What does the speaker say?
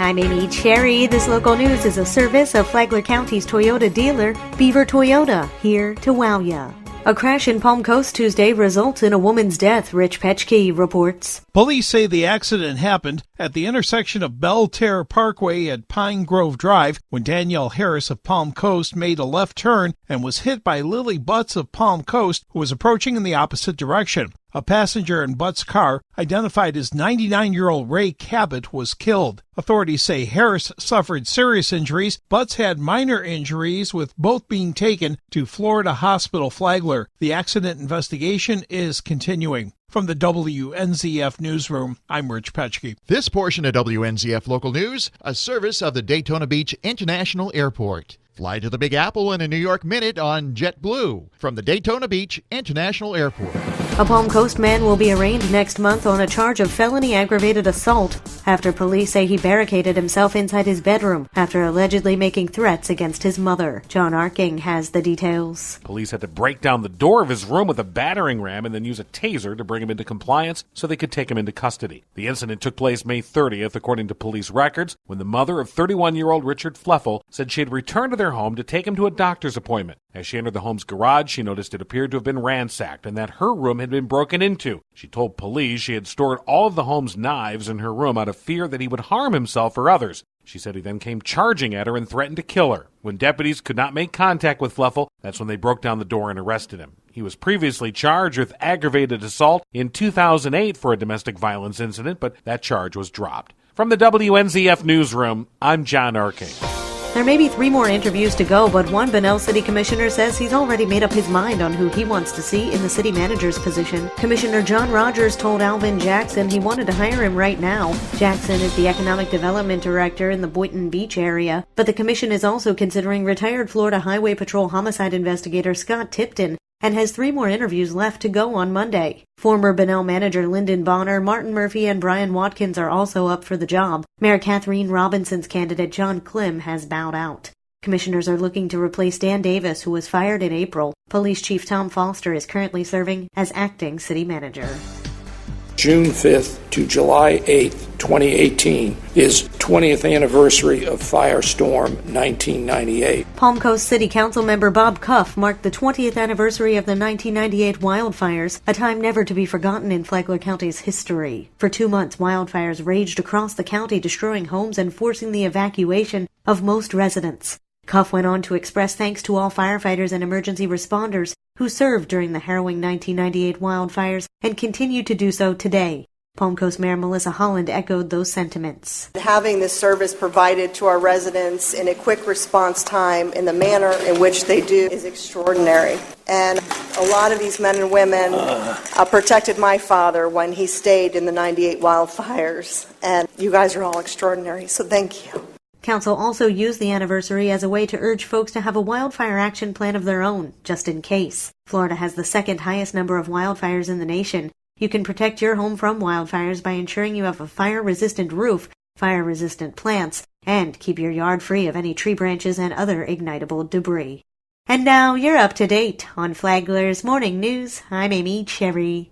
I'm Amy Cherry. This local news is a service of Flagler County's Toyota dealer, Beaver Toyota, here to wow ya. A crash in Palm Coast Tuesday results in a woman's death, Rich Petchke reports. Police say the accident happened at the intersection of Belterre Parkway at Pine Grove Drive when Danielle Harris of Palm Coast made a left turn and was hit by Lily Butts of Palm Coast, who was approaching in the opposite direction. A passenger in Butts' car, identified as 99-year-old Ray Cabot, was killed. Authorities say Harris suffered serious injuries. Butts had minor injuries, with both being taken to Florida Hospital Flagler. The accident investigation is continuing. From the WNZF Newsroom, I'm Rich Petchke. This portion of WNZF Local News, a service of the Daytona Beach International Airport. Fly to the Big Apple in a New York minute on JetBlue from the Daytona Beach International Airport. A Palm Coast man will be arraigned next month on a charge of felony aggravated assault after police say he barricaded himself inside his bedroom after allegedly making threats against his mother. John Arking has the details. Police had to break down the door of his room with a battering ram and then use a taser to bring him into compliance so they could take him into custody. The incident took place May 30th, according to police records, when the mother of 31-year-old Richard Fleffel said she had returned to their home to take him to a doctor's appointment. As she entered the home's garage, she noticed it appeared to have been ransacked and that her room had been broken into. She told police she had stored all of the home's knives in her room out of fear that he would harm himself or others. She said he then came charging at her and threatened to kill her. When deputies could not make contact with Fleffel, that's when they broke down the door and arrested him. He was previously charged with aggravated assault in 2008 for a domestic violence incident, but that charge was dropped. From the WNZF Newsroom, I'm John Arking. There may be 3 more interviews to go, but one Bunnell City Commissioner says he's already made up his mind on who he wants to see in the city manager's position. Commissioner John Rogers told Alvin Jackson he wanted to hire him right now. Jackson is the Economic Development Director in the Boynton Beach area, but the commission is also considering retired Florida Highway Patrol homicide investigator Scott Tipton, and has 3 more interviews left to go on Monday. Former Bunnell manager Lyndon Bonner, Martin Murphy, and Brian Watkins are also up for the job. Mayor Kathleen Robinson's candidate John Klim has bowed out. Commissioners are looking to replace Dan Davis, who was fired in April. Police Chief Tom Foster is currently serving as acting city manager. June 5th to July 8th, 2018 is 20th anniversary of Firestorm 1998. Palm Coast City Council member Bob Cuff marked the 20th anniversary of the 1998 wildfires, a time never to be forgotten in Flagler County's history. For 2 months, wildfires raged across the county, destroying homes and forcing the evacuation of most residents. Cuff went on to express thanks to all firefighters and emergency responders who served during the harrowing 1998 wildfires and continue to do so today. Palm Coast Mayor Melissa Holland echoed those sentiments. Having this service provided to our residents in a quick response time in the manner in which they do is extraordinary. And a lot of these men and women protected my father when he stayed in the 98 wildfires. And you guys are all extraordinary, so thank you. Council also used the anniversary as a way to urge folks to have a wildfire action plan of their own, just in case. Florida has the second highest number of wildfires in the nation. You can protect your home from wildfires by ensuring you have a fire-resistant roof, fire-resistant plants, and keep your yard free of any tree branches and other ignitable debris. And now you're up to date on Flagler's Morning News. I'm Amy Cherry.